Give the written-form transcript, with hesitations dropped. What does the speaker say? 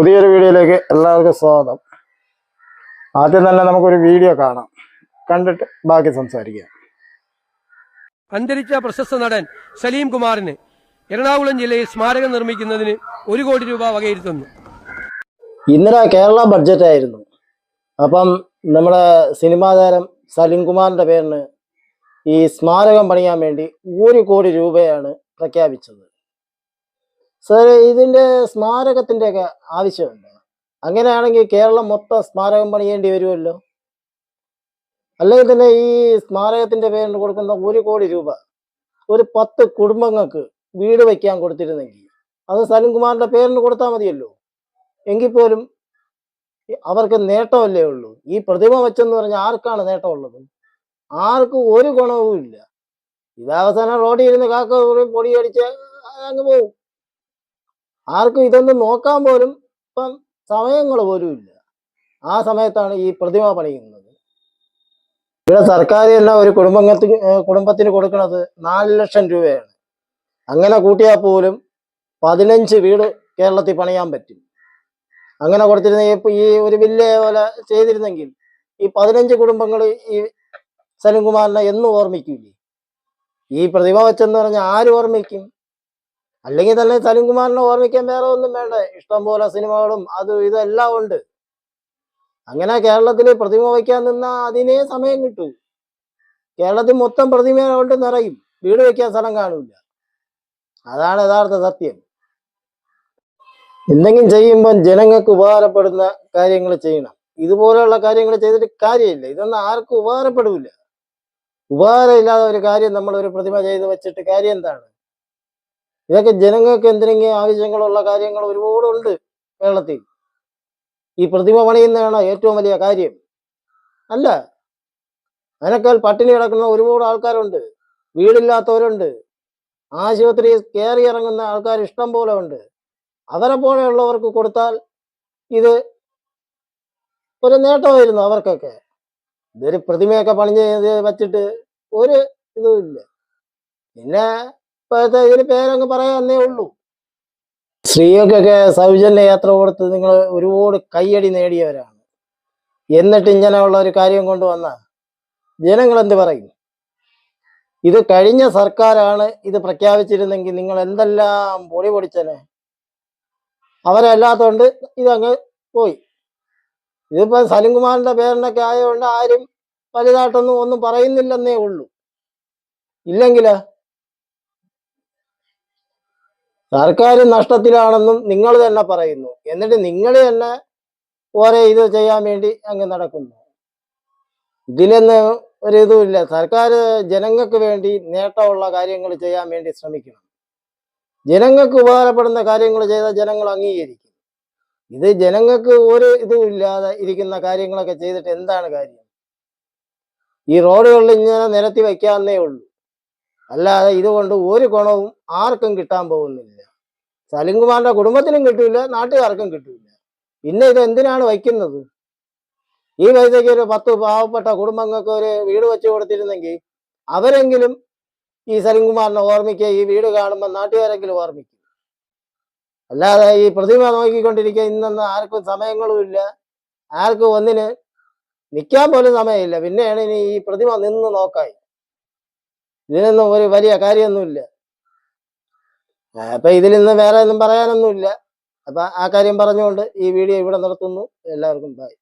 പുതിയൊരു വീഡിയോയിലേക്ക് എല്ലാവർക്കും സ്വാഗതം. ആദ്യം തന്നെ നമുക്കൊരു വീഡിയോ കാണാം, കണ്ടിട്ട് ബാക്കി സംസാരിക്കാം. അന്തരിച്ച പ്രശസ്ത നടൻ സലീം കുമാറിന് എറണാകുളം ജില്ലയിൽ സ്മാരകം നിർമ്മിക്കുന്നതിന് 1 കോടി രൂപ വകയിരുത്തുന്നു. ഇന്നലെ കേരള ബഡ്ജറ്റ് ആയിരുന്നു. അപ്പം നമ്മുടെ സിനിമാ താരം സലീം കുമാറിന്റെ പേരിന് ഈ സ്മാരകം പണിയാൻ വേണ്ടി 1 കോടി രൂപയാണ് പ്രഖ്യാപിച്ചത്. സാർ, ഇതിന്റെ സ്മാരകത്തിൻ്റെയൊക്കെ ആവശ്യമുണ്ട്. അങ്ങനെയാണെങ്കിൽ കേരളം മൊത്തം സ്മാരകം പണിയേണ്ടി വരുമല്ലോ. അല്ലെങ്കിൽ തന്നെ ഈ സ്മാരകത്തിന്റെ പേരിന് കൊടുക്കുന്ന 1 കോടി രൂപ ഒരു 10 കുടുംബങ്ങൾക്ക് വീട് വയ്ക്കാൻ കൊടുത്തിരുന്നെങ്കിൽ അത് സലീം കുമാറിന്റെ പേരിന് കൊടുത്താൽ മതിയല്ലോ. എങ്കിൽ പോലും അവർക്ക് നേട്ടമല്ലേ ഉള്ളൂ. ഈ പ്രതിമ വെച്ചെന്ന് പറഞ്ഞാൽ ആർക്കാണ് നേട്ടമുള്ളത്? ആർക്കും ഒരു ഗുണവും ഇല്ല. ഇതവസാനം റോഡിൽ ഇരുന്ന് കാക്ക പൊടിയടിച്ച് അങ്ങ് പോവും. ആർക്കും ഇതൊന്നും നോക്കാൻ പോലും ഇപ്പം സമയങ്ങൾ പോലും ഇല്ല. ആ സമയത്താണ് ഈ പ്രതിമ പണിയുന്നത്. ഇവിടെ സർക്കാർ തന്നെ ഒരു കുടുംബത്തിന് കൊടുക്കുന്നത് 4 ലക്ഷം രൂപയാണ്. അങ്ങനെ കൂട്ടിയാൽ പോലും 15 വീട് കേരളത്തിൽ പണിയാൻ പറ്റും. അങ്ങനെ കൊടുത്തിരുന്ന ഈ ഒരു വില്ല പോലെ ചെയ്തിരുന്നെങ്കിൽ ഈ 15 കുടുംബങ്ങൾ ഈ സലീം കുമാറിനെ എന്നും ഓർമ്മിക്കൂലേ? ഈ പ്രതിമ വെച്ചെന്ന് പറഞ്ഞാൽ ആര് ഓർമ്മിക്കും? അല്ലെങ്കിൽ തന്നെ സലീം കുമാറിനെ ഓർമ്മിക്കാൻ വേറെ ഒന്നും വേണ്ട, ഇഷ്ടംപോലെ സിനിമകളും അതും ഇതെല്ലാം ഉണ്ട്. അങ്ങനെ കേരളത്തിൽ പ്രതിമ വയ്ക്കാൻ നിന്നാൽ അതിനേ സമയം കിട്ടൂ. കേരളത്തിൽ മൊത്തം പ്രതിമ കൊണ്ട് നിറയും, വീട് വയ്ക്കാൻ സ്ഥലം കാണൂല. അതാണ് യഥാർത്ഥ സത്യം. എന്തെങ്കിലും ചെയ്യുമ്പോൾ ജനങ്ങൾക്ക് ഉപകാരപ്പെടുന്ന കാര്യങ്ങൾ ചെയ്യണം. ഇതുപോലെയുള്ള കാര്യങ്ങൾ ചെയ്തിട്ട് കാര്യമില്ല. ഇതൊന്നും ആർക്കും ഉപകാരപ്പെടില്ല. ഉപകാരമില്ലാതെ ഒരു കാര്യം നമ്മൾ ഒരു പ്രതിമ ചെയ്ത് വെച്ചിട്ട് കാര്യം എന്താണ്? ഇതൊക്കെ ജനങ്ങൾക്ക് എന്തെങ്കിലും ആവശ്യങ്ങളുള്ള കാര്യങ്ങൾ ഒരുപാടുണ്ട് കേരളത്തിൽ. ഈ പ്രതിമ പണിയുന്നതാണ് ഏറ്റവും വലിയ കാര്യം അല്ല. അതിനേക്കാൾ പട്ടിണി കിടക്കുന്ന ഒരുപാട് ആൾക്കാരുണ്ട്, വീടില്ലാത്തവരുണ്ട്, ആശുപത്രി കയറി ഇറങ്ങുന്ന ആൾക്കാർ ഇഷ്ടം പോലെ ഉണ്ട്. അവരെ പോലെയുള്ളവർക്ക് കൊടുത്താൽ ഇത് ഒരു നേട്ടമായിരുന്നു അവർക്കൊക്കെ. ഇതൊരു പ്രതിമയൊക്കെ പണിഞ്ഞ് വെച്ചിട്ട് ഒരു ഇതും ഇല്ല. പിന്നെ ഇപ്പോഴത്തെ ഇതിന് പേരങ്ങ് പറയാന്നേ ഉള്ളൂ. സ്ത്രീകൾക്കൊക്കെ സൗജന്യ യാത്ര കൊടുത്ത് നിങ്ങൾ ഒരുപാട് കയ്യടി നേടിയവരാണ്. എന്നിട്ട് ഇങ്ങനെയുള്ള ഒരു കാര്യം കൊണ്ടുവന്ന ജനങ്ങൾ എന്ത് പറയും? ഇത് കഴിഞ്ഞ സർക്കാരാണ് ഇത് പ്രഖ്യാപിച്ചിരുന്നെങ്കിൽ നിങ്ങൾ എന്തെല്ലാം പൊടി പൊടിച്ചനെ. അവരല്ലാത്തതുകൊണ്ട് ഇതങ്ങ് പോയി. ഇതിപ്പോ സലീം കുമാറിന്റെ പേരിനൊക്കെ ആയതുകൊണ്ട് ആരും വലുതായിട്ടൊന്നും ഒന്നും പറയുന്നില്ലെന്നേ ഉള്ളൂ. ഇല്ലെങ്കിലാ സർക്കാർ നഷ്ടത്തിലാണെന്നും നിങ്ങൾ തന്നെ പറയുന്നു. എന്നിട്ട് നിങ്ങൾ തന്നെ ഓരോ ഇത് ചെയ്യാൻ വേണ്ടി അങ്ങ് നടക്കുന്നു. ഇതിലൊന്നും ഒരിതുമില്ല. സർക്കാർ ജനങ്ങൾക്ക് വേണ്ടി നേട്ടമുള്ള കാര്യങ്ങൾ ചെയ്യാൻ വേണ്ടി ശ്രമിക്കണം. ജനങ്ങൾക്ക് ഉപകാരപ്പെടുന്ന കാര്യങ്ങൾ ചെയ്താൽ ജനങ്ങൾ അംഗീകരിക്കും. ഇത് ജനങ്ങൾക്ക് ഒരു ഇതും ഇല്ലാതെ ഇരിക്കുന്ന കാര്യങ്ങളൊക്കെ ചെയ്തിട്ട് എന്താണ് കാര്യം? ഈ റോഡുകളിൽ ഇങ്ങനെ നിരത്തി വയ്ക്കാന്നേ ഉള്ളൂ. അല്ലാതെ ഇതുകൊണ്ട് ഒരു ഗുണവും ആർക്കും കിട്ടാൻ പോകുന്നില്ല. സലീം കുമാറിന്റെ കുടുംബത്തിനും കിട്ടൂല, നാട്ടുകാർക്കും കിട്ടൂല. പിന്നെ ഇത് എന്തിനാണ് വയ്ക്കുന്നത്? ഈ പൈസയ്ക്ക് ഒരു 10 പാവപ്പെട്ട കുടുംബങ്ങൾക്ക് ഒരു വീട് വെച്ച് കൊടുത്തിരുന്നെങ്കിൽ അവരെങ്കിലും ഈ സലീം കുമാറിനെ ഓർമ്മിക്കുക, ഈ വീട് കാണുമ്പോൾ നാട്ടുകാരെങ്കിലും ഓർമ്മിക്കും. അല്ലാതെ ഈ പ്രതിമ നോക്കിക്കൊണ്ടിരിക്കുക ഇന്നൊന്നും ആർക്കും സമയങ്ങളും ഇല്ല. ആർക്കും ഒന്നിന് നിൽക്കാൻ പോലും സമയമില്ല. പിന്നെയാണ് ഇനി ഈ പ്രതിമ നിന്ന് നോക്കായി. ഇതിനൊന്നും ഒരു വലിയ കാര്യമൊന്നുമില്ല. അപ്പൊ ഇതിൽ നിന്ന് വേറെ ഒന്നും പറയാനൊന്നുമില്ല. അപ്പൊ ആ കാര്യം പറഞ്ഞുകൊണ്ട് ഈ വീഡിയോ ഇവിടെ നിർത്തുന്നു. എല്ലാവർക്കും ബൈ.